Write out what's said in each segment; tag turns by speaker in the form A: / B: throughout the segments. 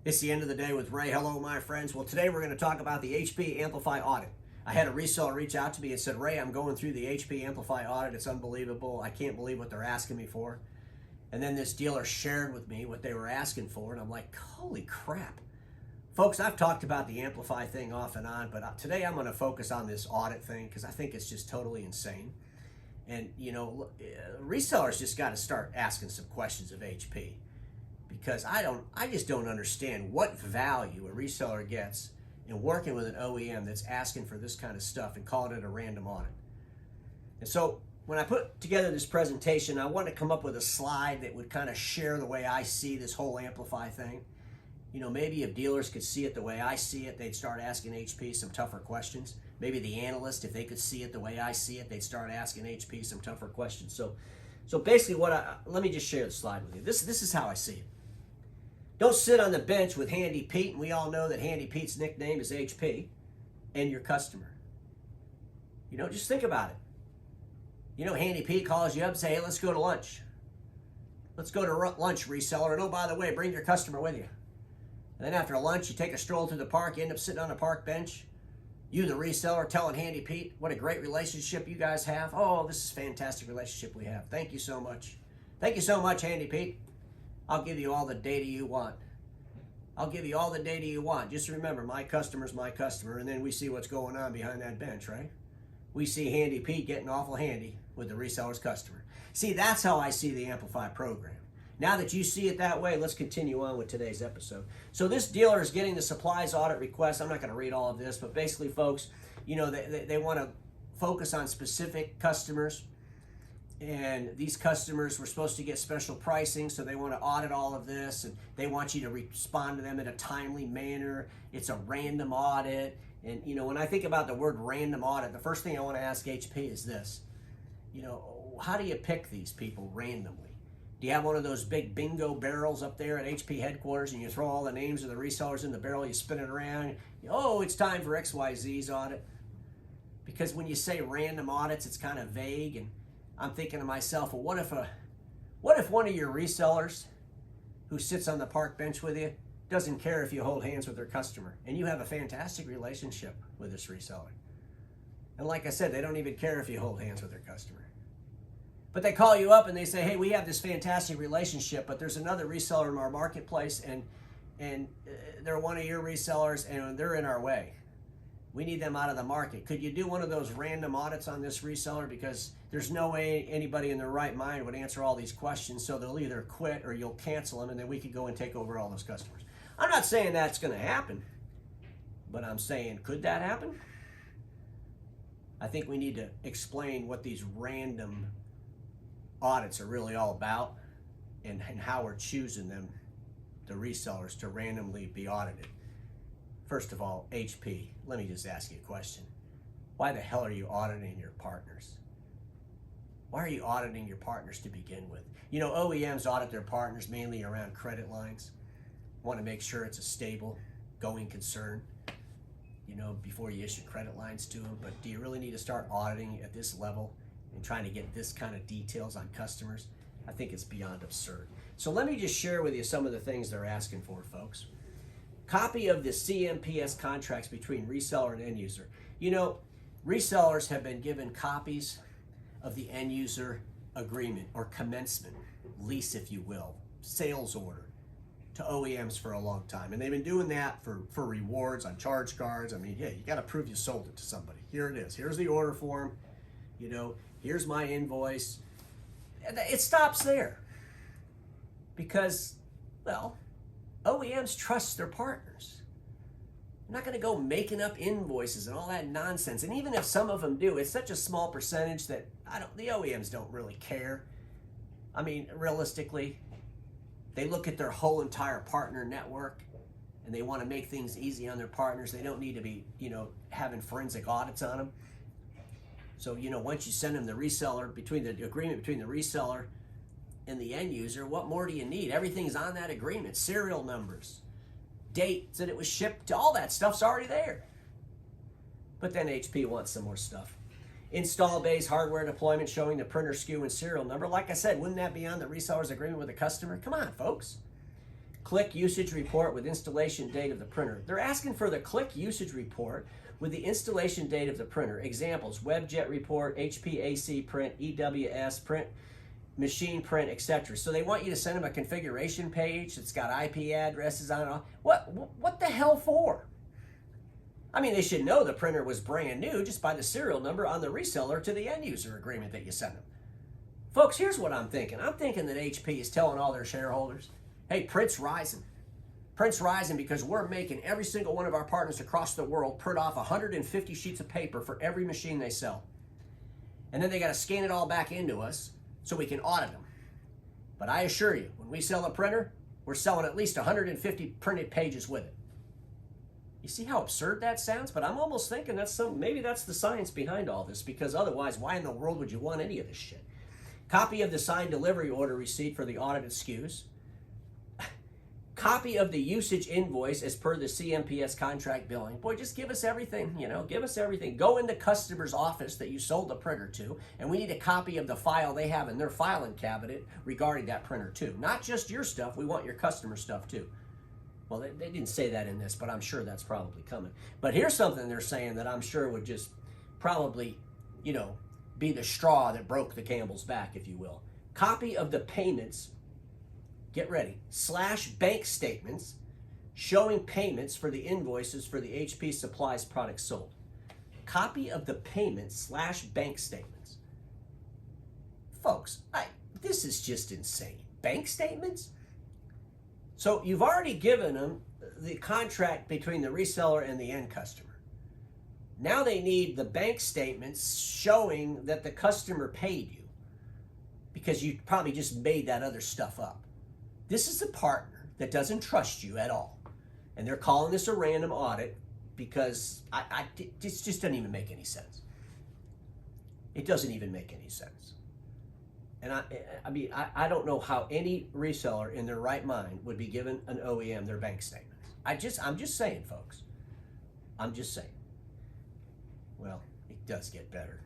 A: It's the end of the day with Ray. Hello, my friends. Well, today we're going to talk about the HP Amplify Audit. I had a reseller reach out to me and said, Ray, I'm going through the HP Amplify Audit. It's unbelievable. I can't believe what they're asking me for. And then this dealer shared with me what they were asking for, and I'm like, holy crap. Folks, I've talked about the Amplify thing off and on, but today I'm going to focus on this audit thing because I think it's just totally insane. And, you know, resellers just got to start asking some questions of HP. Because I just don't understand what value a reseller gets in working with an OEM that's asking for this kind of stuff and calling it a random audit. And so when I put together this presentation, I wanted to come up with a slide that would kind of share the way I see this whole Amplify thing. You know, maybe if dealers could see it the way I see it, they'd start asking HP some tougher questions. Maybe the analyst, if they could see it the way I see it, they'd start asking HP some tougher questions. So basically let me just share the slide with you. This is how I see it. Don't sit on the bench with Handy Pete, and we all know that Handy Pete's nickname is HP, and your customer. You know, just think about it. You know, Handy Pete calls you up and say, hey, let's go to lunch. Let's go to lunch, reseller. And oh, by the way, bring your customer with you. And then after lunch, you take a stroll through the park, you end up sitting on a park bench. You, the reseller, telling Handy Pete what a great relationship you guys have. Oh, this is a fantastic relationship we have. Thank you so much. Thank you so much, Handy Pete. I'll give you all the data you want. I'll give you all the data you want. Just remember, my customer's my customer, and then we see what's going on behind that bench, right? We see Handy Pete getting awful handy with the reseller's customer. See, that's how I see the Amplify program. Now that you see it that way, let's continue on with today's episode. So this dealer is getting the supplies audit request. I'm not going to read all of this, but basically, folks, you know, they want to focus on specific customers. And these customers were supposed to get special pricing, so they want to audit all of this, and they want you to respond to them in a timely manner. It's a random audit. And, you know, when I think about the word random audit, the first thing I want to ask HP is this. You know, how do you pick these people randomly? Do you have one of those big bingo barrels up there at HP headquarters, and you throw all the names of the resellers in the barrel, you spin it around, oh, it's time for XYZ's audit? Because when you say random audits, it's kind of vague, and I'm thinking to myself, well, what if one of your resellers who sits on the park bench with you doesn't care if you hold hands with their customer, and you have a fantastic relationship with this reseller? And like I said, they don't even care if you hold hands with their customer. But they call you up and they say, hey, we have this fantastic relationship, but there's another reseller in our marketplace, and they're one of your resellers, and they're in our way. We need them out of the market. Could you do one of those random audits on this reseller? Because there's no way anybody in their right mind would answer all these questions, so they'll either quit or you'll cancel them, and then we could go and take over all those customers. I'm not saying that's going to happen, but I'm saying, could that happen? I think we need to explain what these random audits are really all about and how we're choosing them, the resellers, to randomly be audited. First of all, HP, let me just ask you a question. Why the hell are you auditing your partners? Why are you auditing your partners to begin with? You know, OEMs audit their partners mainly around credit lines. Want to make sure it's a stable, going concern, you know, before you issue credit lines to them. But do you really need to start auditing at this level and trying to get this kind of details on customers? I think it's beyond absurd. So let me just share with you some of the things they're asking for, folks. Copy of the CMPS contracts between reseller and end user. You know, resellers have been given copies of the end user agreement or commencement, lease if you will, sales order to OEMs for a long time. And they've been doing that for rewards on charge cards. I mean, yeah, you got to prove you sold it to somebody. Here it is. Here's the order form. You know, here's my invoice. It stops there because, well, OEMs trust their partners. They're not going to go making up invoices and all that nonsense. And even if some of them do, it's such a small percentage that the OEMs don't really care. I mean, realistically, they look at their whole entire partner network and they want to make things easy on their partners. They don't need to be, you know, having forensic audits on them. So, you know, once you send them the reseller, between the agreement between the reseller and the end user, what more do you need? Everything's on that agreement. Serial numbers, dates that it was shipped to, all that stuff's already there. But then HP wants some more stuff. Install base hardware deployment showing the printer SKU and serial number. Like I said, wouldn't that be on the reseller's agreement with the customer? Come on, folks. click usage report with installation date of the printer. They're asking for the click usage report with the installation date of the printer. Examples, WebJet report, HPAC print, EWS print, machine print, etc. So they want you to send them a configuration page that's got IP addresses on it. What the hell for? I mean, they should know the printer was brand new just by the serial number on the reseller to the end user agreement that you sent them. Folks, here's what I'm thinking. I'm thinking that HP is telling all their shareholders, hey, print's rising. Print's rising because we're making every single one of our partners across the world print off 150 sheets of paper for every machine they sell. And then they got to scan it all back into us so we can audit them. But I assure you, when we sell a printer, we're selling at least 150 printed pages with it. You see how absurd that sounds? But I'm almost thinking maybe that's the science behind all this, because otherwise, why in the world would you want any of this shit? Copy of the signed delivery order receipt for the audited SKUs. Copy of the usage invoice as per the CMPS contract billing. Boy, just give us everything, give us everything. Go in the customer's office that you sold the printer to, and we need a copy of the file they have in their filing cabinet regarding that printer too. Not just your stuff, we want your customer stuff too. Well, they didn't say that in this, but I'm sure that's probably coming. But here's something they're saying that I'm sure would just probably, be the straw that broke the camel's back, if you will. Copy of the payments, get ready, / bank statements showing payments for the invoices for the HP supplies products sold. Copy of the payments / bank statements. Folks, this is just insane. Bank statements? So you've already given them the contract between the reseller and the end customer. Now they need the bank statements showing that the customer paid you, because you probably just made that other stuff up. This is a partner that doesn't trust you at all. And they're calling this a random audit because this just doesn't even make any sense. It doesn't even make any sense. And I don't know how any reseller in their right mind would be giving an OEM their bank statements. I'm just saying, folks. I'm just saying. Well, it does get better.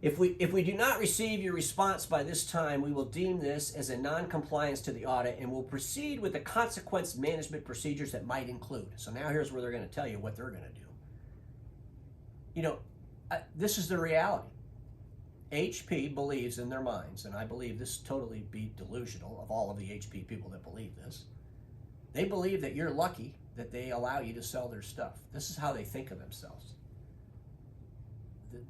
A: If we do not receive your response by this time, we will deem this as a non-compliance to the audit and will proceed with the consequence management procedures that might include. So now here's where they're going to tell you what they're going to do. This is the reality. HP believes in their minds, and I believe this totally be delusional of all of the HP people that believe this. They believe that you're lucky that they allow you to sell their stuff. This is how they think of themselves.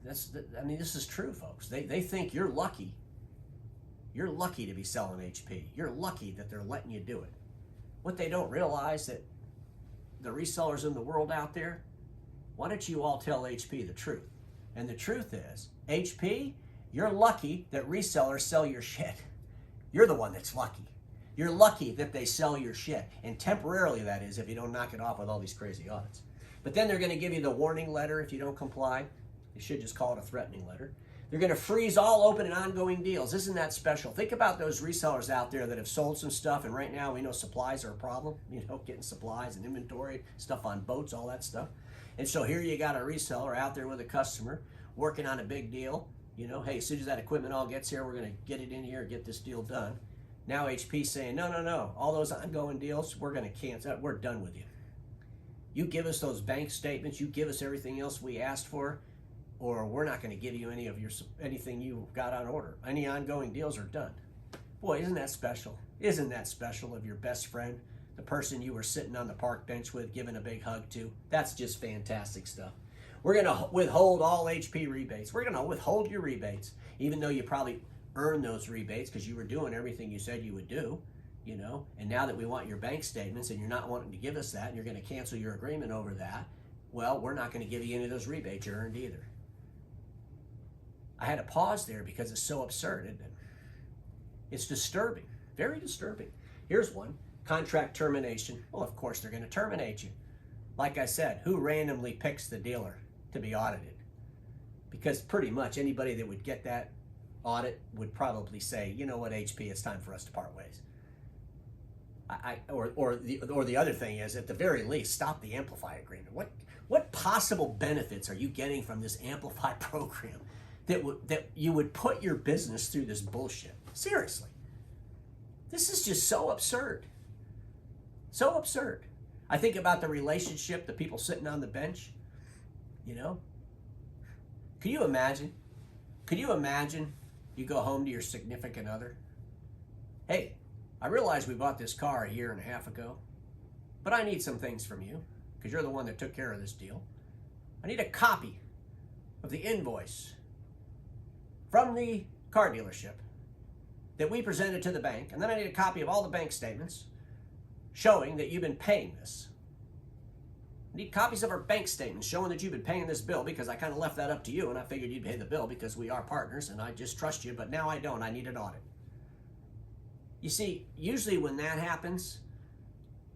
A: This is true, folks. They think you're lucky. You're lucky to be selling HP. You're lucky that they're letting you do it. What they don't realize that the resellers in the world out there, why don't you all tell HP the truth? And the truth is, HP, you're lucky that resellers sell your shit. You're the one that's lucky. You're lucky that they sell your shit. And temporarily, that is, if you don't knock it off with all these crazy audits. But then they're going to give you the warning letter if you don't comply. They should just call it a threatening letter. They're going to freeze all open and ongoing deals. Isn't that special? Think about those resellers out there that have sold some stuff, and right now we know supplies are a problem. Getting supplies and inventory, stuff on boats, all that stuff. And so here you got a reseller out there with a customer working on a big deal. Hey, as soon as that equipment all gets here, we're going to get it in here and get this deal done. Now HP's saying, no. All those ongoing deals, we're going to cancel. We're done with you. You give us those bank statements. You give us everything else we asked for, or we're not going to give you anything you got on order. Any ongoing deals are done. Boy, isn't that special? Isn't that special of your best friend, the person you were sitting on the park bench with, giving a big hug to? That's just fantastic stuff. We're going to withhold all HP rebates. We're going to withhold your rebates, even though you probably earned those rebates because you were doing everything you said you would do, And now that we want your bank statements and you're not wanting to give us that and you're going to cancel your agreement over that, well, we're not going to give you any of those rebates you earned either. I had to pause there because it's so absurd, isn't it? It's disturbing, very disturbing. Here's one, contract termination. Well, of course they're going to terminate you. Like I said, who randomly picks the dealer to be audited? Because pretty much anybody that would get that audit would probably say, you know what, HP, it's time for us to part ways. Or the other thing is, at the very least, stop the Amplify agreement. What possible benefits are you getting from this Amplify program that you would put your business through this bullshit? Seriously. This is just so absurd. So absurd. I think about the relationship, the people sitting on the bench, you know. Can you imagine? Could you imagine you go home to your significant other? Hey, I realize we bought this car a year and a half ago, but I need some things from you because you're the one that took care of this deal. I need a copy of the invoice from the car dealership that we presented to the bank, and then I need a copy of all the bank statements showing that you've been paying this. I need copies of our bank statements showing that you've been paying this bill because I kind of left that up to you and I figured you'd pay the bill because we are partners and I just trust you, but now I don't. I need an audit. You see, usually when that happens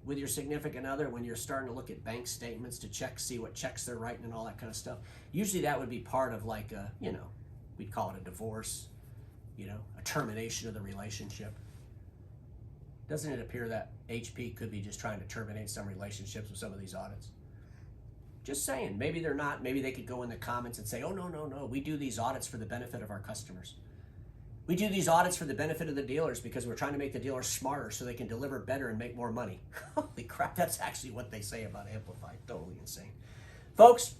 A: with your significant other, when you're starting to look at bank statements to check, see what checks they're writing and all that kind of stuff, usually that would be part of like a, we'd call it a divorce, a termination of the relationship. Doesn't it appear that HP could be just trying to terminate some relationships with some of these audits? Just saying, maybe they're not. Maybe they could go in the comments and say, oh, no, we do these audits for the benefit of our customers. We do these audits for the benefit of the dealers because we're trying to make the dealers smarter so they can deliver better and make more money. Holy crap, that's actually what they say about Amplify. Totally insane. Folks,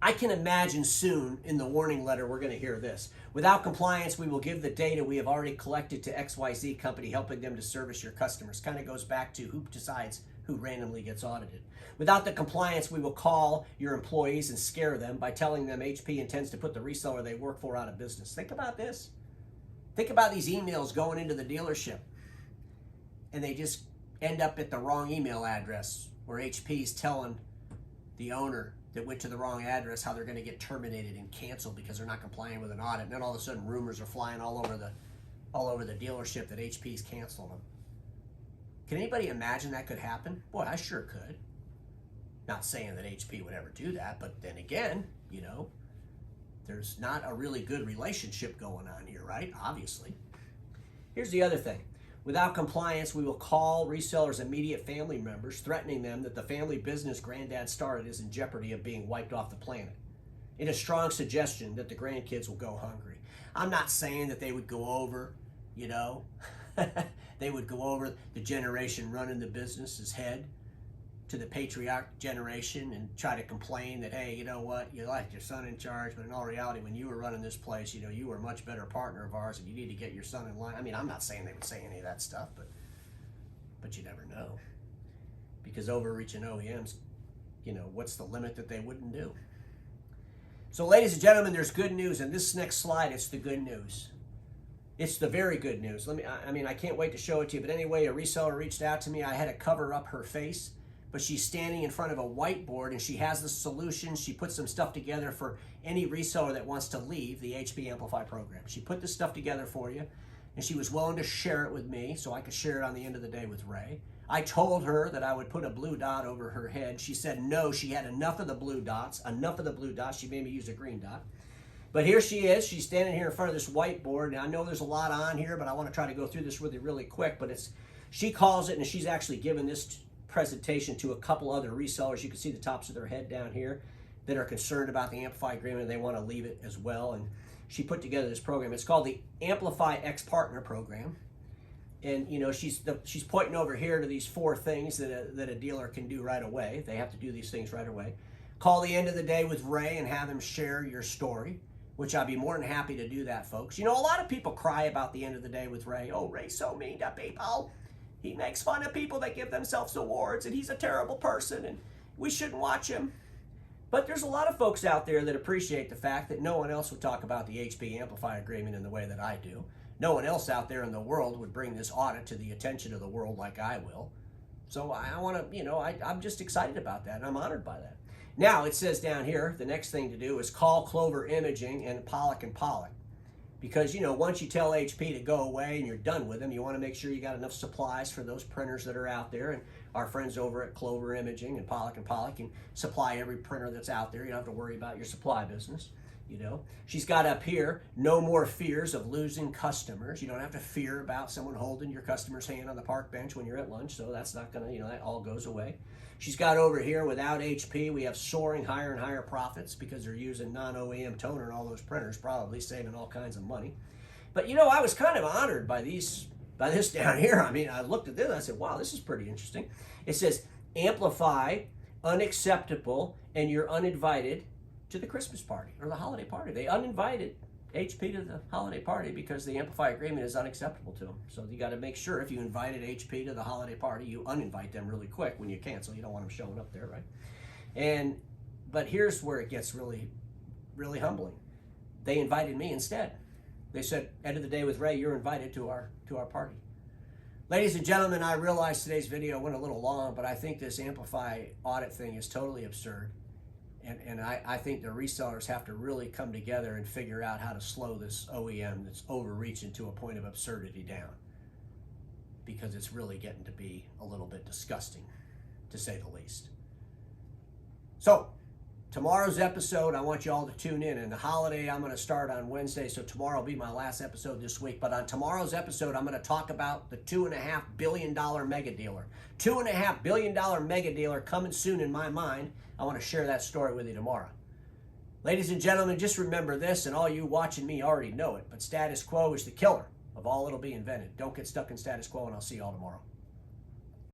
A: I can imagine soon in the warning letter we're going to hear this. Without compliance, we will give the data we have already collected to XYZ company, helping them to service your customers. Kind of goes back to who decides who randomly gets audited. Without the compliance, we will call your employees and scare them by telling them HP intends to put the reseller they work for out of business. Think about this. Think about these emails going into the dealership and they just end up at the wrong email address where HP's telling the owner that went to the wrong address how they're going to get terminated and canceled because they're not complying with an audit. And then all of a sudden rumors are flying all over the dealership that HP's canceling them. Can anybody imagine that could happen? Boy, I sure could. Not saying that HP would ever do that, but then again, there's not a really good relationship going on here, right? Obviously. Here's the other thing. Without compliance, we will call resellers' immediate family members, threatening them that the family business granddad started is in jeopardy of being wiped off the planet. In a strong suggestion that the grandkids will go hungry. I'm not saying that they would go over, they would go over the generation running the business's head to the patriarch generation and try to complain that, hey, you know what, you liked your son in charge, but in all reality, when you were running this place, you were a much better partner of ours and you need to get your son in line. I mean, I'm not saying they would say any of that stuff, but you never know. Because overreaching OEMs, what's the limit that they wouldn't do? So ladies and gentlemen, there's good news, and this next slide, it's the good news. It's the very good news. I can't wait to show it to you, but anyway, a reseller reached out to me. I had to cover up her face, but she's standing in front of a whiteboard and she has the solution. She put some stuff together for any reseller that wants to leave the HP Amplify program. She put this stuff together for you, and she was willing to share it with me so I could share it on the end of the day with Ray. I told her that I would put a blue dot over her head. She said no, she had enough of the blue dots. She made me use a green dot. But here she is. She's standing here in front of this whiteboard. And I know there's a lot on here, but I want to try to go through this really quick. But she calls it, and she's actually given this presentation to a couple other resellers. You can see the tops of their head down here that are concerned about the Amplify agreement, and they want to leave it as well. And she put together this program. It's called the Amplify X Partner Program. And she's pointing over here to these 4 things that a dealer can do right away. They have to do these things right away. Call the end of the day with Ray and have him share your story, which I'd be more than happy to do that, folks. A lot of people cry about the end of the day with Ray. Oh, Ray's so mean to people. He makes fun of people that give themselves awards, and he's a terrible person, and we shouldn't watch him. But there's a lot of folks out there that appreciate the fact that no one else would talk about the HP Amplify agreement in the way that I do. No one else out there in the world would bring this audit to the attention of the world like I will. So I want to, I'm just excited about that, and I'm honored by that. Now, it says down here, the next thing to do is call Clover Imaging and Pollock & Pollock. Because, once you tell HP to go away and you're done with them, you want to make sure you got enough supplies for those printers that are out there. And our friends over at Clover Imaging and Pollock & Pollock can supply every printer that's out there. You don't have to worry about your supply business. She's got up here, no more fears of losing customers. You don't have to fear about someone holding your customer's hand on the park bench when you're at lunch. So that's not going to, that all goes away. She's got over here, without HP, we have soaring higher and higher profits because they're using non-OEM toner in all those printers, probably saving all kinds of money. But, I was kind of honored by these by this down here. I mean, I looked at this and I said, wow, this is pretty interesting. It says, Amplify, unacceptable, and you're uninvited to the Christmas party or the holiday party. They uninvited HP to the holiday party because the Amplify agreement is unacceptable to them. So you got to make sure if you invited HP to the holiday party, you uninvite them really quick when you cancel. You don't want them showing up there, right? But here's where it gets really, really humbling. They invited me instead. They said, end of the day with Ray, you're invited to our party. Ladies and gentlemen, I realize today's video went a little long, but I think this Amplify audit thing is totally absurd. And I think the resellers have to really come together and figure out how to slow this OEM that's overreaching to a point of absurdity down, because it's really getting to be a little bit disgusting, to say the least. So, tomorrow's episode, I want you all to tune in. And the holiday, I'm going to start on Wednesday, so tomorrow will be my last episode this week. But on tomorrow's episode, I'm going to talk about the $2.5 billion mega dealer. $2.5 billion mega dealer coming soon in my mind. I want to share that story with you tomorrow. Ladies and gentlemen, just remember this, and all you watching me already know it, but status quo is the killer of all that'll be invented. Don't get stuck in status quo, and I'll see you all tomorrow.